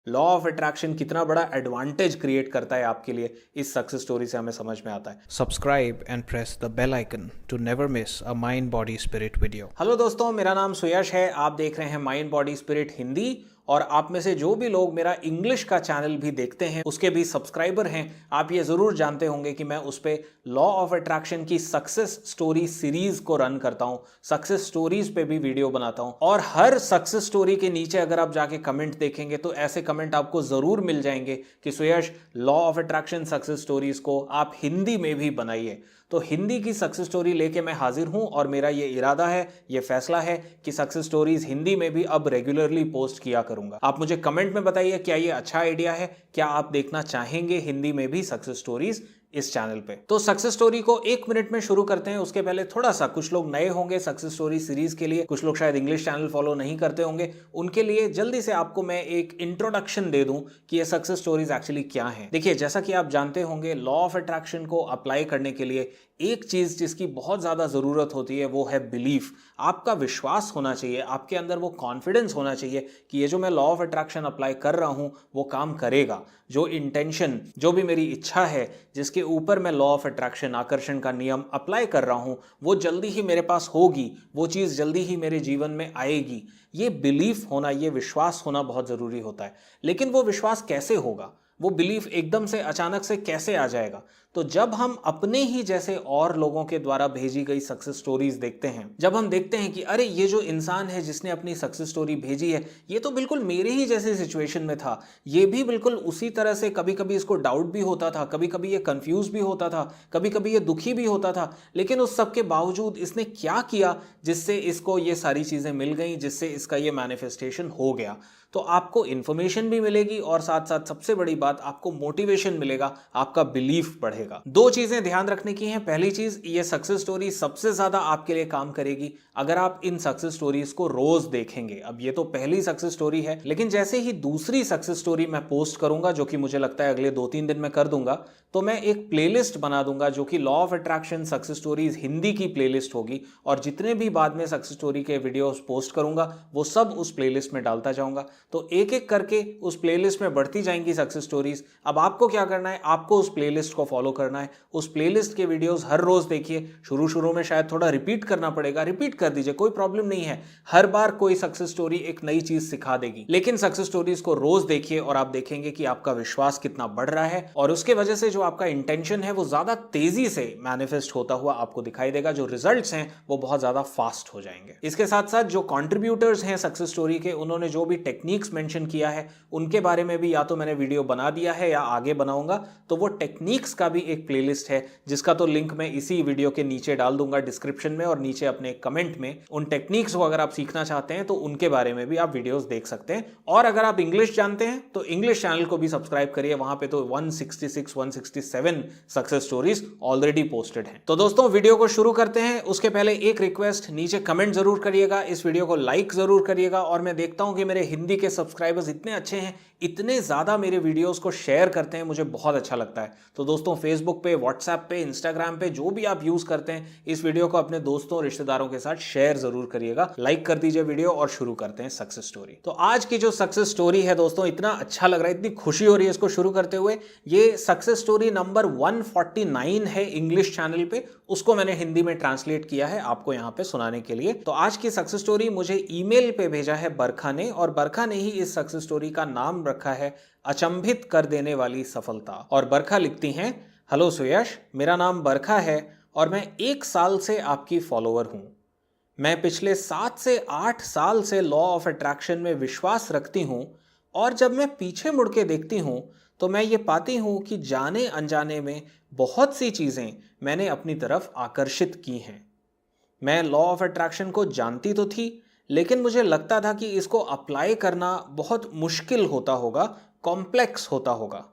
Law of attraction कितना बड़ा advantage create करता है आपके लिए, इस सक्सेस स्टोरी से हमें समझ में आता है। Subscribe and press the bell icon to never miss a Mind Body Spirit video. Hello दोस्तों, मेरा नाम सुयश है। आप देख रहे हैं माइंड बॉडी स्पिरिट हिंदी, और आप में से जो भी लोग मेरा इंग्लिश का चैनल भी देखते हैं, उसके भी सब्सक्राइबर हैं, आप ये ज़रूर जानते होंगे कि मैं उस पर लॉ ऑफ अट्रैक्शन की सक्सेस स्टोरी सीरीज़ को रन करता हूँ, सक्सेस स्टोरीज पे भी वीडियो बनाता हूँ। और हर सक्सेस स्टोरी के नीचे अगर आप जाके कमेंट देखेंगे तो ऐसे कमेंट आपको ज़रूर मिल जाएंगे कि Suyash, law of attraction success stories को आप हिंदी में भी बनाइए। तो हिंदी की सक्सेस स्टोरी लेके मैं हाजिर हूं, और मेरा ये इरादा है, ये फैसला है कि सक्सेस स्टोरीज हिंदी में भी अब रेगुलरली पोस्ट किया करूंगा। आप मुझे कमेंट में बताइए, क्या ये अच्छा आइडिया है? क्या आप देखना चाहेंगे हिंदी में भी सक्सेस स्टोरीज इस चैनल पे? तो सक्सेस स्टोरी को 1 मिनट में शुरू करते हैं। उसके पहले थोड़ा सा, कुछ लोग नए होंगे सक्सेस स्टोरी सीरीज के लिए, कुछ लोग शायद इंग्लिश चैनल फॉलो नहीं करते होंगे, उनके लिए जल्दी से आपको मैं एक इंट्रोडक्शन दे दूं कि ये सक्सेस स्टोरीज एक्चुअली क्या हैं। देखिए, जैसा कि आप जानते होंगे, लॉ ऑफ अट्रैक्शन को अप्लाई करने के लिए एक चीज जिसकी बहुत ज्यादा जरूरत होती है वो है बिलीफ। आपका विश्वास होना चाहिए, आपके अंदर वो कॉन्फिडेंस होना चाहिए कि ये जो मैं लॉ ऑफ अट्रैक्शन अप्लाई कर रहा हूं वो काम करेगा। जो इंटेंशन, जो भी मेरी इच्छा है, जिसके ऊपर मैं लॉ ऑफ अट्रैक्शन, आकर्षण का नियम अप्लाई कर रहा हूं, वो जल्दी ही मेरे पास होगी, वो चीज जल्दी ही मेरे जीवन में आएगी। ये बिलीफ होना, ये विश्वास होना बहुत जरूरी होता है। लेकिन वो विश्वास कैसे होगा? वो बिलीफ एकदम से, अचानक से कैसे आ जाएगा? तो जब हम अपने ही जैसे और लोगों के द्वारा भेजी गई सक्सेस स्टोरीज देखते हैं, जब हम देखते हैं कि अरे, ये जो इंसान है जिसने अपनी सक्सेस स्टोरी भेजी है, ये तो बिल्कुल मेरे ही जैसे सिचुएशन में था, ये भी बिल्कुल उसी तरह से, कभी कभी इसको डाउट भी होता था, कभी कभी ये कंफ्यूज भी होता था, कभी कभी ये दुखी भी होता था, लेकिन उस सब के बावजूद इसने क्या किया जिससे इसको ये सारी चीजें मिल गई, जिससे इसका ये मैनिफेस्टेशन हो गया। तो आपको इंफॉर्मेशन भी मिलेगी, और साथ साथ सबसे बड़ी बात, आपको मोटिवेशन मिलेगा, आपका बिलीफ बढ़ेगा। 2 चीजें ध्यान रखने की हैं। पहली चीज, ये सक्सेस स्टोरी सबसे ज्यादा आपके लिए काम करेगी अगर आप इन सक्सेस स्टोरीज को रोज देखेंगे। अब ये तो पहली सक्सेस स्टोरी है, लेकिन जैसे ही दूसरी सक्सेस स्टोरी मैं पोस्ट करूंगा, जो कि मुझे लगता है अगले 2-3 दिन में कर दूंगा, तो मैं एक प्लेलिस्ट बना दूंगा जो कि law of attraction success stories Hindi की प्लेलिस्ट होगी, और जितने भी बाद में सक्सेस स्टोरी के वीडियोस पोस्ट करूंगा वो सब उस प्लेलिस्ट में डालता जाऊंगा। तो एक एक करके उस प्लेलिस्ट में बढ़ती जाएंगी सक्सेस स्टोरीज। अब आपको क्या करना है? आपको उस प्लेलिस्ट को फॉलो करना है। उस प्लेलिस्ट के वीडियोस हर रोज देखिए। शुरू में शायद थोड़ा रिपीट करना पड़ेगा, रिपीट कर दीजिए, कोई प्रॉब्लम नहीं है। हर बार कोई सक्सेस स्टोरी एक नई चीज सिखा देगी, लेकिन सक्सेस स्टोरीज को रोज देखिए और आप देखेंगे कि आपका विश्वास कितना बढ़ रहा है, और उसके वजह से जो आपका इंटेंशन है वो ज्यादा तेजी से मैनिफेस्ट होता हुआ आपको दिखाई देगा। जो रिजल्ट्स हैं वो बहुत ज्यादा फास्ट हो जाएंगे। इसके साथ साथ जो कॉन्ट्रीब्यूटर्स हैं सक्सेस स्टोरी के, उन्होंने जो भी टेक्निक्स मेंशन किया है, उनके बारे में भी या तो मैंने वीडियो बना दिया है या आगे बनाऊंगा। तो वो टेक्निक्स का भी एक प्लेलिस्ट है, जिसका तो लिंक मैं इसी वीडियो के नीचे डाल दूंगा डिस्क्रिप्शन में, और नीचे अपने कमेंट में। उन टेक्निक्स को अगर आप सीखना चाहते हैं तो उनके बारे में भी आप वीडियोस देख सकते हैं। और अगर आप इंग्लिश जानते हैं तो इंग्लिश चैनल को भी सब्सक्राइब करिए, वहां पे तो 167 सक्सेस स्टोरीज ऑलरेडी पोस्टेड हैं। तो दोस्तों, वीडियो को शुरू करते हैं। उसके पहले एक रिक्वेस्ट, नीचे कमेंट जरूर करिएगा, इस वीडियो को लाइक जरूर करिएगा, और मैं देखता हूं कि मेरे हिंदी के सब्सक्राइबर्स इतने अच्छे हैं, इतने ज्यादा मेरे वीडियोस को शेयर करते हैं, मुझे बहुत अच्छा लगता है। तो दोस्तों, फेसबुक पे, व्हाट्सएप पे, इंस्टाग्राम पे, जो भी आप यूज करते हैं, इस वीडियो को अपने दोस्तों, रिश्तेदारों के साथ शेयर जरूर करिएगा, लाइक कर दीजिए वीडियो, और शुरू करते हैं सक्सेस स्टोरी। तो आज की जो सक्सेस स्टोरी है दोस्तों, इतना अच्छा लग रहा है, इतनी खुशी हो रही है इसको शुरू करते हुए। ये सक्सेस स्टोरी नंबर 149 है इंग्लिश चैनल पे, उसको मैंने हिंदी में ट्रांसलेट किया है आपको यहाँ पे सुनाने के लिए। तो आज की सक्सेस स्टोरी मुझे ईमेल पे भेजा है बरखा ने, और बरखा ने ही इस सक्सेस स्टोरी का नाम रखा है अचंभित कर देने वाली सफलता। और बरखा लिखती हैं, हेलो सुयश, मेरा नाम बरखा है और मैं 1 साल से आपकी फॉलोअर हूं। मैं पिछले 7 से 8 साल से लॉ ऑफ अट्रैक्शन में विश्वास रखती हूं, और जब मैं पीछे मुड़ के देखती हूं तो मैं ये पाती हूं कि जाने अनजाने में बहुत सी चीजें मैंने अपनी तरफ आकर्षित की हैं। मैं लॉ ऑफ अट्रैक्शन को जानती तो थी, लेकिन मुझे लगता था कि इसको अप्लाई करना बहुत मुश्किल होता होगा, कॉम्प्लेक्स होता होगा।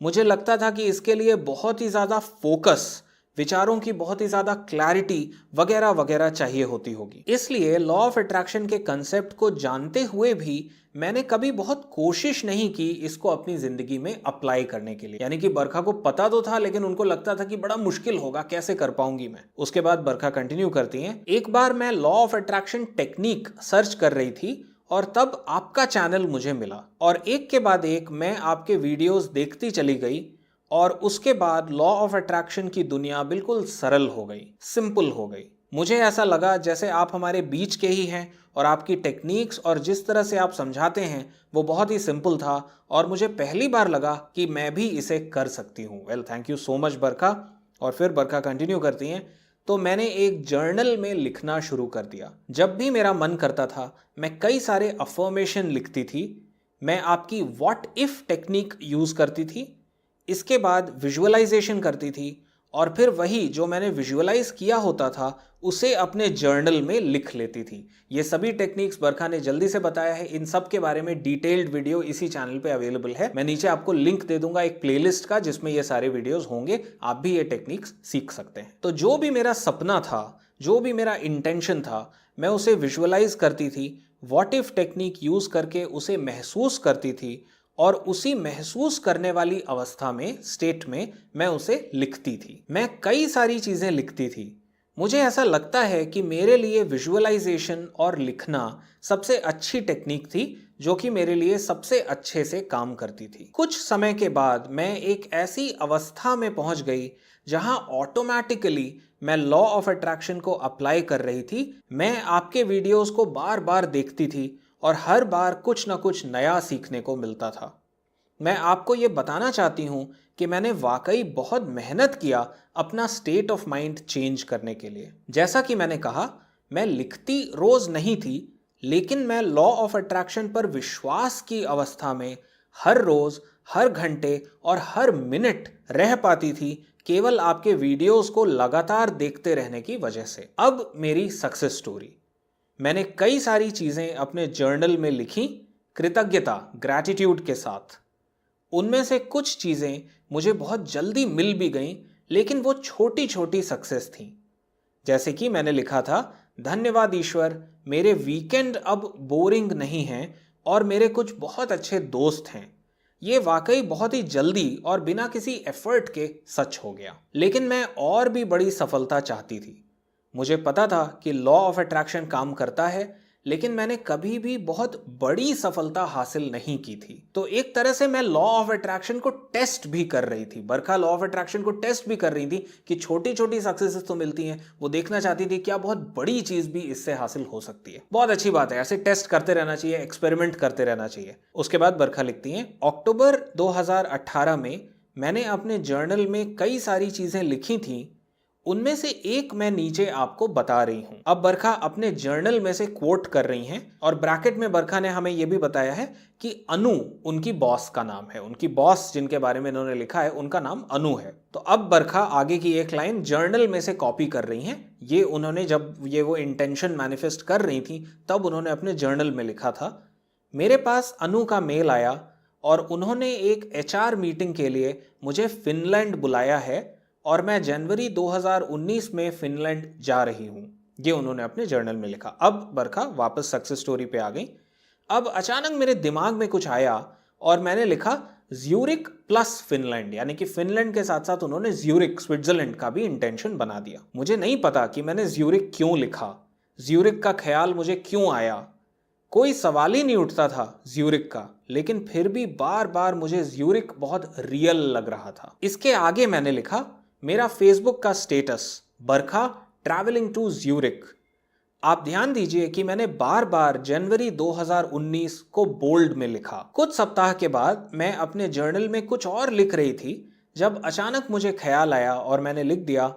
मुझे लगता था कि इसके लिए बहुत ही ज़्यादा फोकस, विचारों की बहुत ही ज़्यादा क्लैरिटी वगैरह वगैरह चाहिए होती होगी। इसलिए लॉ ऑफ अट्रैक्शन के कंसेप्ट को जानते हुए भी मैंने कभी बहुत कोशिश नहीं की इसको अपनी जिंदगी में अप्लाई करने के लिए। यानी कि बरखा को पता तो था, लेकिन उनको लगता था कि बड़ा मुश्किल होगा, कैसे कर पाऊंगी मैं। उसके बाद बरखा कंटिन्यू करती हैं, एक बार मैं law of attraction technique search कर रही थी और तब आपका चैनल मुझे मिला और एक के बाद एक मैं आपके वीडियोस देखती चली गई और उसके बाद लॉ ऑफ अट्रैक्शन की दुनिया बिल्कुल सरल हो गई, सिंपल हो गई। मुझे ऐसा लगा जैसे आप हमारे बीच के ही हैं और आपकी टेक्निक्स और जिस तरह से आप समझाते हैं वो बहुत ही सिंपल था और मुझे पहली बार लगा कि मैं भी इसे कर सकती हूँ। Well, thank you so much Barkha. और फिर बरखा कंटिन्यू करती हैं, तो मैंने एक जर्नल में लिखना शुरू कर दिया। जब भी मेरा मन करता था मैं कई सारे अफर्मेशन लिखती थी, मैं आपकी व्हाट इफ टेक्निक यूज़ करती थी, इसके बाद विजुअलाइजेशन करती थी और फिर वही जो मैंने विजुअलाइज किया होता था उसे अपने जर्नल में लिख लेती थी। ये सभी टेक्निक्स बरखा ने जल्दी से बताया है। इन सब के बारे में डिटेल्ड वीडियो इसी चैनल पे अवेलेबल है। मैं नीचे आपको लिंक दे दूंगा एक प्लेलिस्ट का जिसमें ये सारे वीडियोस होंगे, आप भी ये टेक्निक्स सीख सकते हैं। तो जो भी मेरा सपना था, जो भी मेरा इंटेंशन था, मैं उसे विजुअलाइज करती थी, व्हाट इफ टेक्निक यूज करके उसे महसूस करती थी और उसी महसूस करने वाली अवस्था में, स्टेट में, मैं उसे लिखती थी। मैं कई सारी चीजें लिखती थी। मुझे ऐसा लगता है कि मेरे लिए विजुअलाइजेशन और लिखना सबसे अच्छी टेक्निक थी जो कि मेरे लिए सबसे अच्छे से काम करती थी। कुछ समय के बाद मैं एक ऐसी अवस्था में पहुंच गई जहां ऑटोमेटिकली मैं लॉ ऑफ अट्रैक्शन को अप्लाई कर रही थी। मैं आपके वीडियोस को बार बार देखती थी और हर बार कुछ ना कुछ नया सीखने को मिलता था। मैं आपको ये बताना चाहती हूँ कि मैंने वाकई बहुत मेहनत किया अपना स्टेट ऑफ माइंड चेंज करने के लिए। जैसा कि मैंने कहा, मैं लिखती रोज नहीं थी, लेकिन मैं लॉ ऑफ अट्रैक्शन पर विश्वास की अवस्था में हर रोज, हर घंटे और हर मिनट रह पाती थी, केवल आपके वीडियोस को लगातार देखते रहने की वजह से। अब मेरी सक्सेस स्टोरी। मैंने कई सारी चीजें अपने जर्नल में लिखी, कृतज्ञता, ग्रैटिट्यूड के साथ। उनमें से कुछ चीजें मुझे बहुत जल्दी मिल भी गईं, लेकिन वो छोटी छोटी सक्सेस थी। जैसे कि मैंने लिखा था, धन्यवाद ईश्वर, मेरे वीकेंड अब बोरिंग नहीं हैं और मेरे कुछ बहुत अच्छे दोस्त हैं। ये वाकई बहुत ही जल्दी और बिना किसी एफर्ट के सच हो गया। लेकिन मैं और भी बड़ी सफलता चाहती थी। मुझे पता था कि लॉ ऑफ अट्रैक्शन काम करता है, लेकिन मैंने कभी भी बहुत बड़ी सफलता हासिल नहीं की थी। तो एक तरह से मैं लॉ ऑफ अट्रैक्शन को टेस्ट भी कर रही थी। बरखा लॉ ऑफ अट्रैक्शन को टेस्ट भी कर रही थी कि छोटी छोटी सक्सेसेस तो मिलती हैं, वो देखना चाहती थी क्या बहुत बड़ी चीज भी इससे हासिल हो सकती है। बहुत अच्छी बात है, ऐसे टेस्ट करते रहना चाहिए, एक्सपेरिमेंट करते रहना चाहिए। उसके बाद बरखा लिखती हैं, अक्टूबर 2018 में मैंने अपने जर्नल में कई सारी चीजें लिखी थी, उनमें से एक मैं नीचे आपको बता रही हूं। अब बरखा अपने जर्नल में से कोट कर रही हैं और ब्रैकेट में बरखा ने हमें यह भी बताया है कि अनु उनकी बॉस का नाम है। उनकी बॉस जिनके बारे में इन्होंने लिखा है उनका नाम अनु है। तो अब बरखा आगे की एक लाइन जर्नल में से कॉपी कर रही हैं। ये उन्होंने जब वो इंटेंशन मैनिफेस्ट कर रही थी तब उन्होंने अपने जर्नल में लिखा था, मेरे पास अनु का मेल आया और उन्होंने एक HR मीटिंग के लिए मुझे फिनलैंड बुलाया है और मैं जनवरी 2019 में फिनलैंड जा रही हूं। ये उन्होंने अपने जर्नल में लिखा। अब बरखा वापस सक्सेस स्टोरी पे आ गई। अब अचानक मेरे दिमाग में कुछ आया और मैंने लिखा ज्यूरिक प्लस फिनलैंड, यानी कि फिनलैंड के साथ साथ उन्होंने ज्यूरिक, स्विट्जरलैंड का भी इंटेंशन बना दिया। मुझे नहीं पता कि मैंने ज्यूरिक क्यों लिखा, ज्यूरिक का ख्याल मुझे क्यों आया, कोई सवाल ही नहीं उठता था ज्यूरिक का, लेकिन फिर भी बार बार मुझे ज्यूरिक बहुत रियल लग रहा था। इसके आगे मैंने लिखा, मेरा फेसबुक का status, Barkha travelling to Zurich. आप ध्यान दीजिए कि मैंने बार बार जनवरी 2019 को बोल्ड में लिखा। कुछ सप्ताह के बाद मैं अपने जर्नल में कुछ और लिख रही थी जब अचानक मुझे ख्याल आया और मैंने लिख दिया,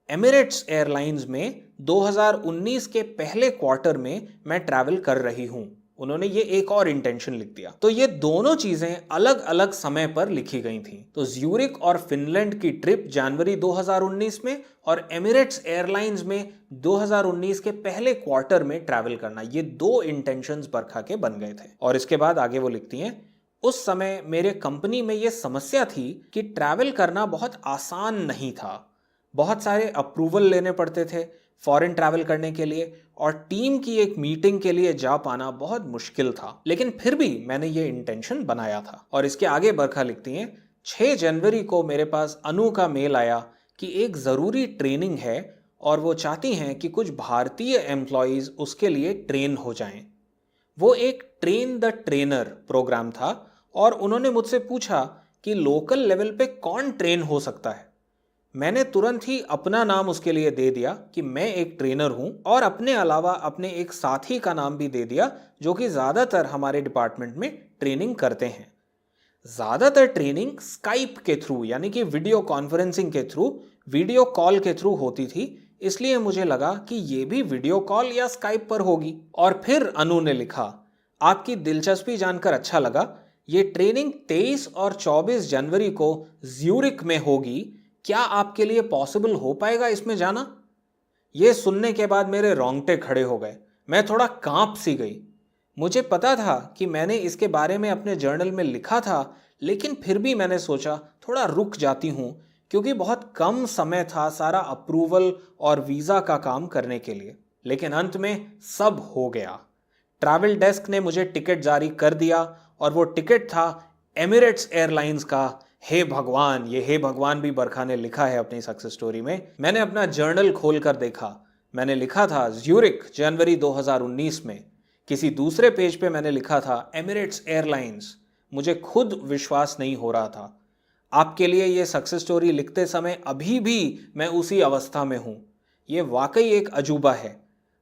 एमिरेट्स एयरलाइंस में 2019 के पहले क्वार्टर में मैं ट्रैवल कर रही हूं। उन्होंने ये एक और इंटेंशन लिख दिया। तो ये दोनों चीजें अलग अलग समय पर लिखी गई थी। तो ज्यूरिक और फिनलैंड की ट्रिप जनवरी 2019 में और एमिरेट्स एयरलाइंस में 2019 के पहले क्वार्टर में ट्रैवल करना, ये दो इंटेंशंस बरखा के बन गए थे। और इसके बाद आगे वो लिखती हैं, उस समय मेरे कंपनी में ये समस्या थी कि ट्रैवल करना बहुत आसान नहीं था। बहुत सारे अप्रूवल लेने पड़ते थे फॉरेन ट्रैवल करने के लिए और टीम की एक मीटिंग के लिए जा पाना बहुत मुश्किल था, लेकिन फिर भी मैंने ये इंटेंशन बनाया था। और इसके आगे बरखा लिखती हैं, 6 जनवरी को मेरे पास अनु का मेल आया कि एक ज़रूरी ट्रेनिंग है और वो चाहती हैं कि कुछ भारतीय एम्प्लॉयज़ उसके लिए ट्रेन हो जाएं। वो एक ट्रेन द ट्रेनर प्रोग्राम था और उन्होंने मुझसे पूछा कि लोकल लेवल पे कौन ट्रेन हो सकता है। मैंने तुरंत ही अपना नाम उसके लिए दे दिया कि मैं एक ट्रेनर हूं और अपने अलावा अपने एक साथी का नाम भी दे दिया जो कि ज़्यादातर हमारे डिपार्टमेंट में ट्रेनिंग करते हैं। ज़्यादातर ट्रेनिंग स्काइप के थ्रू यानी कि वीडियो कॉन्फ्रेंसिंग के थ्रू, वीडियो कॉल के थ्रू होती थी, इसलिए मुझे लगा कि ये भी वीडियो कॉल या स्काइप पर होगी। और फिर अनु ने लिखा, आपकी दिलचस्पी जानकर अच्छा लगा। ये ट्रेनिंग 23 और 24 जनवरी को ज्यूरिक में होगी। क्या आपके लिए पॉसिबल हो पाएगा इसमें जाना? ये सुनने के बाद मेरे रोंगटे खड़े हो गए। मैं थोड़ा कांप सी गई। मुझे पता था कि मैंने इसके बारे में अपने जर्नल में लिखा था, लेकिन फिर भी मैंने सोचा थोड़ा रुक जाती हूँ क्योंकि बहुत कम समय था सारा अप्रूवल और वीज़ा का काम करने के लिए। लेकिन अंत में सब हो गया। ट्रैवल डेस्क ने मुझे टिकट जारी कर दिया और वो टिकट था एमिरेट्स एयरलाइंस का। हे भगवान, ये हे भगवान भी बरखा ने लिखा है अपनी सक्सेस स्टोरी में। मैंने अपना जर्नल खोलकर देखा, मैंने लिखा था ज्यूरिक जनवरी 2019 में। किसी दूसरे पेज पे मैंने लिखा था एमिरेट्स एयरलाइंस। मुझे खुद विश्वास नहीं हो रहा था। आपके लिए ये सक्सेस स्टोरी लिखते समय अभी भी मैं उसी अवस्था में हूँ। ये वाकई एक अजूबा है।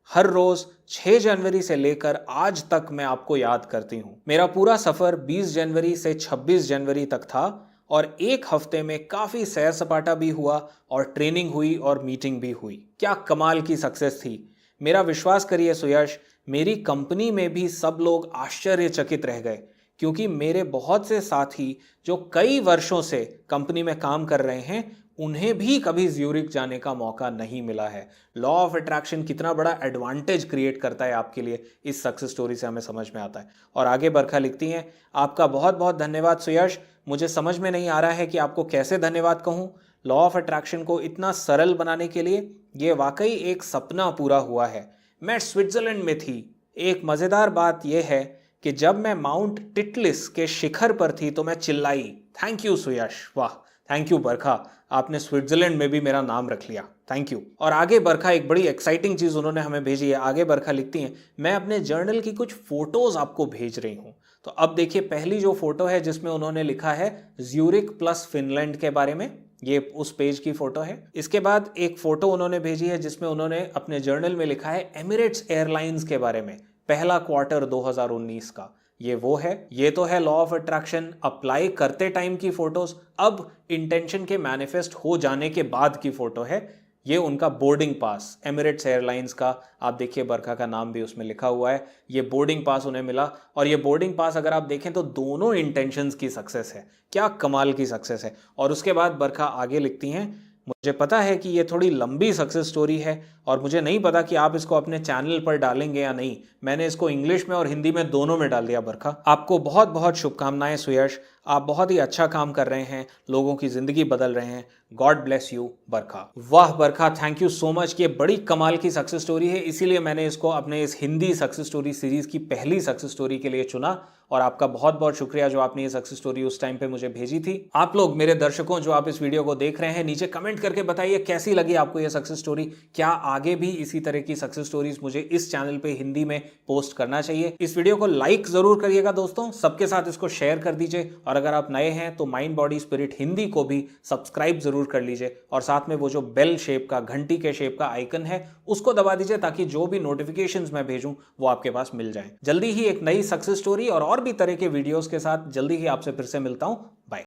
हर रोज 6 जनवरी से लेकर आज तक मैं आपको याद करती हूँ। मेरा पूरा सफर 20 जनवरी से 26 जनवरी तक था और एक हफ्ते में काफी सैर सपाटा भी हुआ और ट्रेनिंग हुई और मीटिंग भी हुई। क्या कमाल की सक्सेस थी। मेरा विश्वास करिए सुयश, मेरी कंपनी में भी सब लोग आश्चर्यचकित रह गए क्योंकि मेरे बहुत से साथी जो कई वर्षों से कंपनी में काम कर रहे हैं, उन्हें भी कभी ज्यूरिक जाने का मौका नहीं मिला है। लॉ ऑफ अट्रैक्शन कितना बड़ा एडवांटेज क्रिएट करता है आपके लिए, इस सक्सेस स्टोरी से हमें समझ में आता है। और आगे बरखा लिखती हैं, आपका बहुत बहुत धन्यवाद सुयश। मुझे समझ में नहीं आ रहा है कि आपको कैसे धन्यवाद कहूँ। लॉ ऑफ अट्रैक्शन को इतना सरल बनाने के लिए ये वाकई एक सपना पूरा हुआ है। मैं स्विट्जरलैंड में थी। एक मज़ेदार बात यह है कि जब मैं माउंट टिटलिस के शिखर पर थी तो मैं चिल्लाई, थैंक यू सुयश। वाह, थैंक यू बरखा, आपने स्विट्जरलैंड में भी मेरा नाम रख लिया, थैंक यू। और आगे बरखा एक बड़ी एक्साइटिंग चीज़ उन्होंने हमें भेजी है। आगे बरखा लिखती हैं, मैं अपने जर्नल की कुछ फोटोज़ आपको भेज रही हूँ। तो अब देखिए, पहली जो फोटो है जिसमें उन्होंने लिखा है ज्यूरिक प्लस फिनलैंड के बारे में, ये उस पेज की फोटो है। इसके बाद एक फोटो उन्होंने भेजी है जिसमें उन्होंने अपने जर्नल में लिखा है एमिरेट्स एयरलाइंस के बारे में, पहला क्वार्टर 2019 का। ये वो है। ये तो है लॉ ऑफ अट्रैक्शन अप्लाई करते टाइम की फोटोज। अब इंटेंशन के मैनिफेस्ट हो जाने के बाद की फोटो है। ये उनका बोर्डिंग पास एमिरेट्स एयरलाइंस का, आप देखिए बरखा का नाम भी उसमें लिखा हुआ है। ये बोर्डिंग पास उन्हें मिला और ये बोर्डिंग पास अगर आप देखें तो दोनों इंटेंशंस की सक्सेस है। क्या कमाल की सक्सेस है। और उसके बाद बरखा आगे लिखती हैं, मुझे पता है कि ये थोड़ी लंबी सक्सेस स्टोरी है और मुझे नहीं पता कि आप इसको अपने चैनल पर डालेंगे या नहीं। मैंने इसको इंग्लिश में और हिंदी में दोनों में डाल दिया बरखा। आपको बहुत बहुत शुभकामनाएं सुयश, आप बहुत ही अच्छा काम कर रहे हैं, लोगों की जिंदगी बदल रहे हैं। गॉड ब्लेस यू बरखा। वाह बरखा, थैंक यू सो मच। ये बड़ी कमाल की सक्सेस स्टोरी है, इसीलिए मैंने इसको अपने इस हिंदी सक्सेस स्टोरी सीरीज की पहली सक्सेस स्टोरी के लिए चुना। और आपका बहुत बहुत शुक्रिया जो आपने ये सक्सेस स्टोरी उस टाइम पे मुझे भेजी थी। आप लोग मेरे दर्शकों जो आप इस वीडियो को देख रहे हैं, नीचे कमेंट करके बताइए कैसी लगी आपको ये सक्सेस स्टोरी। क्या आगे भी इसी तरह की सक्सेस स्टोरीज मुझे इस चैनल पे हिंदी में पोस्ट करना चाहिए? इस वीडियो को लाइक जरूर करिएगा दोस्तों, सबके साथ इसको शेयर कर दीजिए। और अगर आप नए हैं तो माइंड बॉडी स्पिरिट हिंदी को भी सब्सक्राइब जरूर कर लीजिए और साथ में वो जो बेल शेप का, घंटी के शेप का आइकन है उसको दबा दीजिए ताकि जो भी नोटिफिकेशंस मैं भेजूं वो आपके पास मिल जाएं। जल्दी ही एक नई सक्सेस स्टोरी और भी तरह के वीडियोस के साथ जल्दी ही आपसे फिर से मिलता हूं। बाय।